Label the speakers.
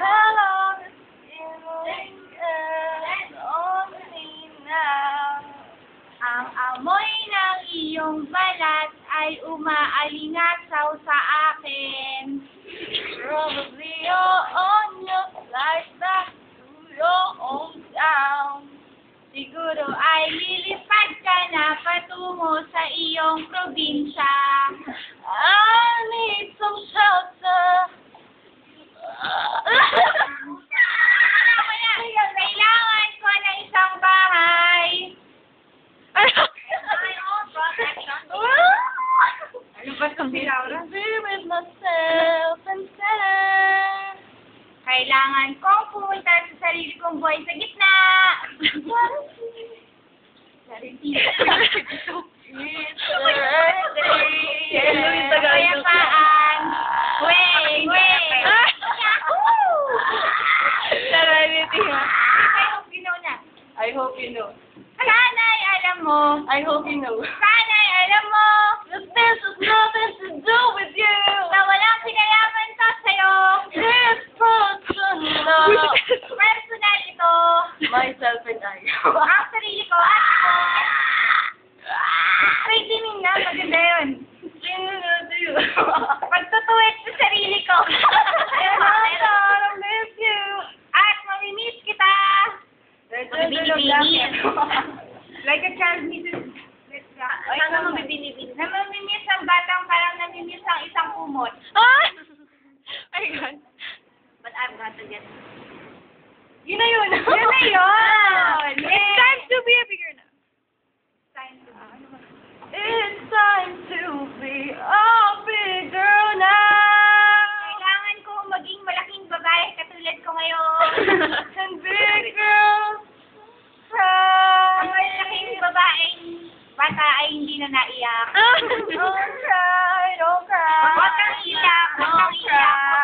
Speaker 1: Hello, only now. Ang amoy ng iyong balat ay umaalingasaw sa akin. Probably you're on your flight back to your hometown. Siguro ay lilipad ka na patungo sa iyong probinsya. I need some shelter. Kailangan ko na isang bahay. Ano ba itong Laura? Be with myself and say. Kailangan kong pumunta sa sarili kong buhay sa gitna. Kapayapaan. Weng, weng.
Speaker 2: Serenity ha.
Speaker 1: I hope you know na.
Speaker 2: I hope you know.
Speaker 1: Sana'y alam mo.
Speaker 2: I hope you know.
Speaker 1: Sana'y alam mo.
Speaker 2: That this has nothing to do with you.
Speaker 1: Na walang sinayaman to sa'yo.
Speaker 2: It's personal.
Speaker 1: Personal ito.
Speaker 2: Myself and I.
Speaker 1: Ang sarili ko at ako. Wait, dimin na. Maganda yun. Pagtutuwid sa sarili ko.
Speaker 2: I miss you.
Speaker 1: At mamimiss kita. Mabibini-bini. Like a child misses.
Speaker 2: Ano mabibini-bini?
Speaker 1: Na mamimiss ang batang parang namimiss ang isang kumot.
Speaker 2: Ah! My God.
Speaker 1: But I've got to get.
Speaker 2: Yun na yun.
Speaker 1: Yun na yun.
Speaker 2: It's time to be a bigger now.
Speaker 1: It's time to be a big girl now. Kailangan ko maging malaking babae katulad ko ngayon.
Speaker 2: And big girls cry.
Speaker 1: Ang malaking babaeng bata ay hindi na naiyak.
Speaker 2: Don't cry, don't cry.
Speaker 1: Huwag kang iyak, huwag kang iyak.